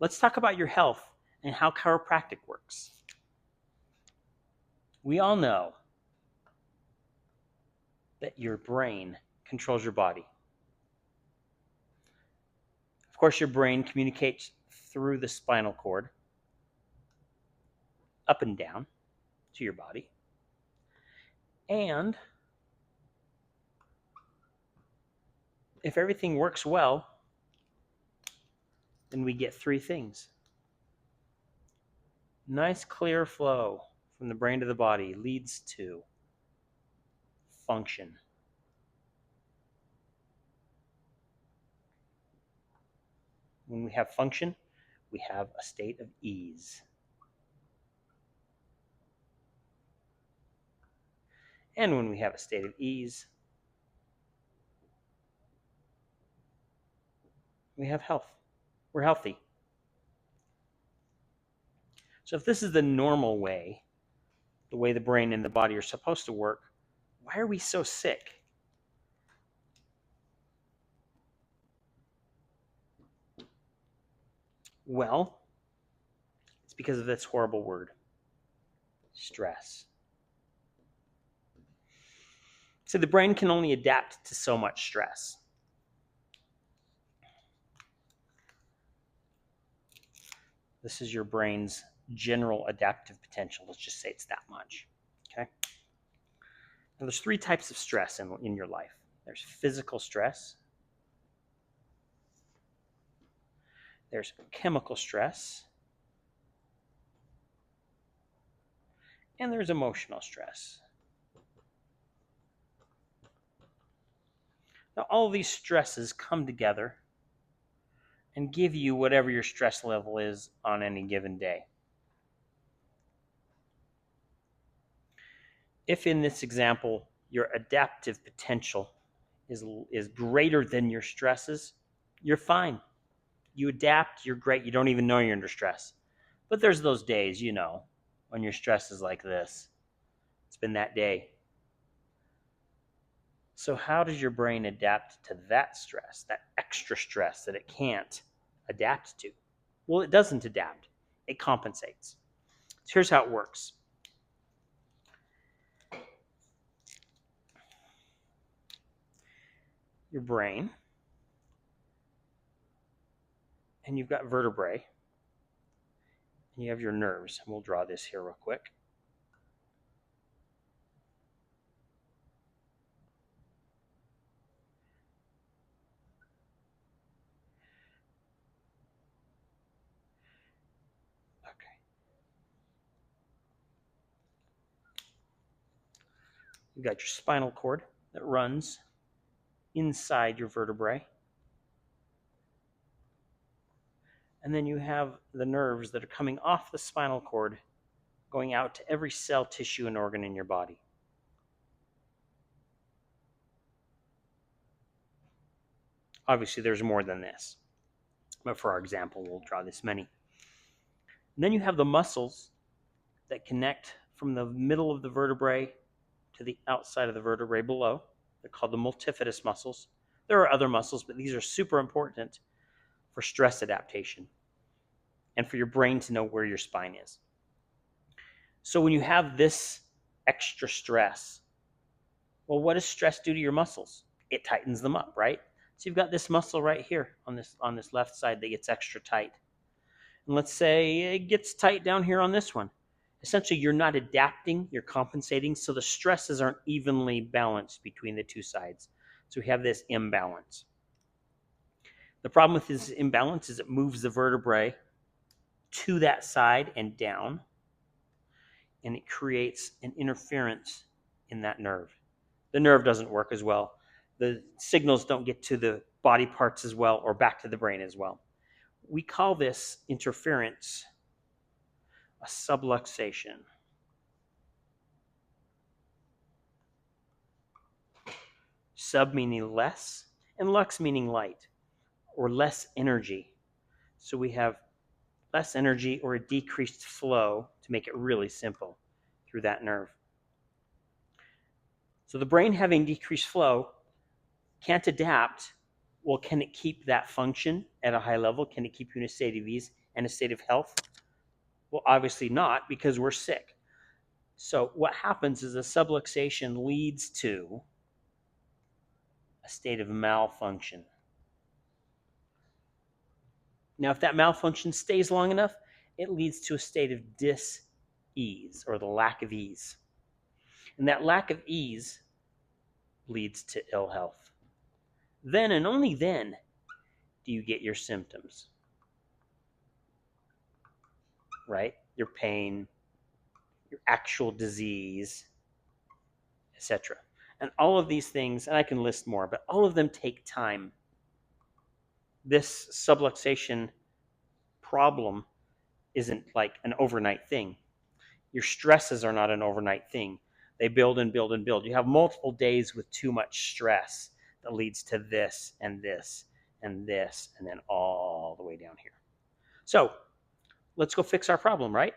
let's talk about your health and how chiropractic works. We all know that your brain controls your body. Of course, your brain communicates through the spinal cord up and down to your body. And if everything works well, then we get three things. Nice clear flow from the brain to the body leads to function. When we have function, we have a state of ease. And when we have a state of ease, we have health. We're healthy. So if this is the normal way, the way the brain and the body are supposed to work, why are we so sick? Well, it's because of this horrible word, stress. So the brain can only adapt to so much stress. This is your brain's general adaptive potential. Let's just say it's that much. Okay. Now there's three types of stress in your life. There's physical stress. There's chemical stress. And there's emotional stress. Now all of these stresses come together and give you whatever your stress level is on any given day. If in this example, your adaptive potential is greater than your stresses, you're fine. You adapt, you're great, you don't even know you're under stress. But there's those days, when your stress is like this. It's been that day. So how does your brain adapt to that stress, that extra stress that it can't adapt to? Well, it doesn't adapt. It compensates. So here's how it works. Your brain, and you've got vertebrae, and you have your nerves. And we'll draw this here real quick. You've got your spinal cord that runs inside your vertebrae. And then you have the nerves that are coming off the spinal cord, going out to every cell, tissue, and organ in your body. Obviously, there's more than this. But for our example, we'll draw this many. And then you have the muscles that connect from the middle of the vertebrae to the outside of the vertebrae below. They're called the multifidus muscles. There are other muscles, but these are super important for stress adaptation and for your brain to know where your spine is. So when you have this extra stress, well, what does stress do to your muscles? It tightens them up, right? So you've got this muscle right here on this left side that gets extra tight. And let's say it gets tight down here on this one. Essentially, you're not adapting, you're compensating, so the stresses aren't evenly balanced between the two sides. So we have this imbalance. The problem with this imbalance is it moves the vertebrae to that side and down, and it creates an interference in that nerve. The nerve doesn't work as well. The signals don't get to the body parts as well or back to the brain as well. We call this interference a subluxation. Sub meaning less, and lux meaning light, or less energy. So we have less energy or a decreased flow, to make it really simple, through that nerve. So the brain having decreased flow can't adapt Well, can it keep that function at a high level? Can it keep you in a state of ease and a state of health? Well, obviously not, because we're sick. So what happens is a subluxation leads to a state of malfunction. Now, if that malfunction stays long enough, it leads to a state of dis-ease, or the lack of ease. And that lack of ease leads to ill health. Then and only then do you get your symptoms, right? Your pain, your actual disease, etc. And all of these things, and I can list more, but all of them take time. This subluxation problem isn't like an overnight thing. Your stresses are not an overnight thing. They build and build and build. You have multiple days with too much stress that leads to this and this and this, and then all the way down here. So let's go fix our problem, right?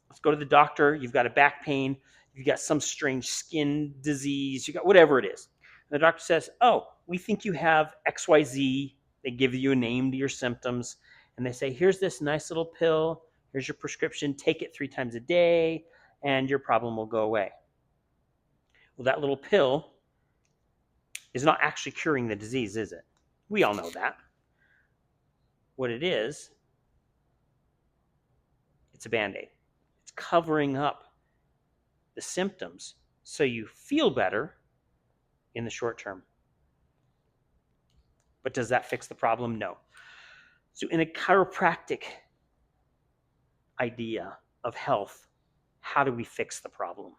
Let's go to the doctor. You've got a back pain. You've got some strange skin disease. You got whatever it is. And the doctor says, oh, we think you have XYZ. They give you a name to your symptoms. And they say, here's this nice little pill. Here's your prescription. Take it 3 times a day, and your problem will go away. Well, that little pill is not actually curing the disease, is it? We all know that. What it is, it's a Band-Aid. It's covering up the symptoms so you feel better in the short term. But does that fix the problem? No. So in a chiropractic idea of health, how do we fix the problem?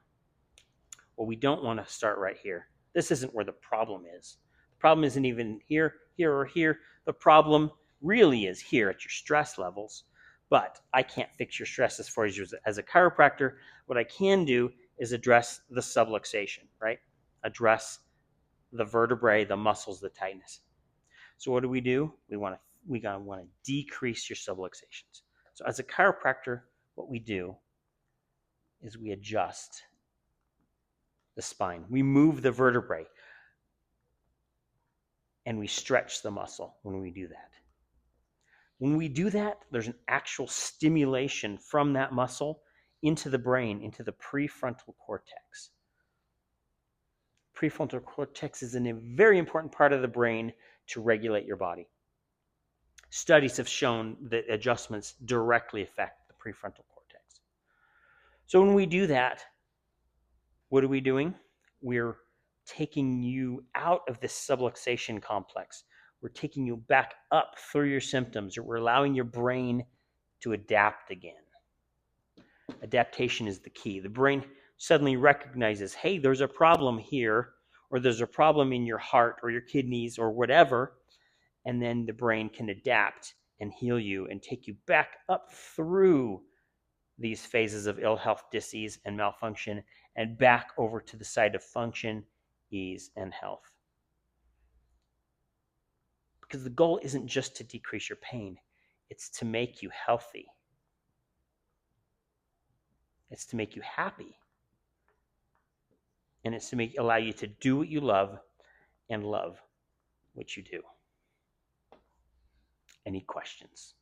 Well, we don't want to start right here. This isn't where the problem is. The problem isn't even here, here, or here. The problem really is here at your stress levels. But I can't fix your stresses for you as a chiropractor. What I can do is address the subluxation, right? Address the vertebrae, the muscles, the tightness. So what do? We want to decrease your subluxations. So as a chiropractor, what we do is we adjust the spine. We move the vertebrae and we stretch the muscle when we do that. When we do that, there's an actual stimulation from that muscle into the brain, into the prefrontal cortex. Prefrontal cortex is a very important part of the brain to regulate your body. Studies have shown that adjustments directly affect the prefrontal cortex. So when we do that, what are we doing? We're taking you out of this subluxation complex. We're taking you back up through your symptoms. We're allowing your brain to adapt again. Adaptation is the key. The brain suddenly recognizes, hey, there's a problem here, or there's a problem in your heart or your kidneys or whatever, and then the brain can adapt and heal you and take you back up through these phases of ill health, disease, and malfunction, and back over to the side of function, ease, and health. Because the goal isn't just to decrease your pain, it's to make you healthy. It's to make you happy. And it's to allow you to do what you love and love what you do. Any questions?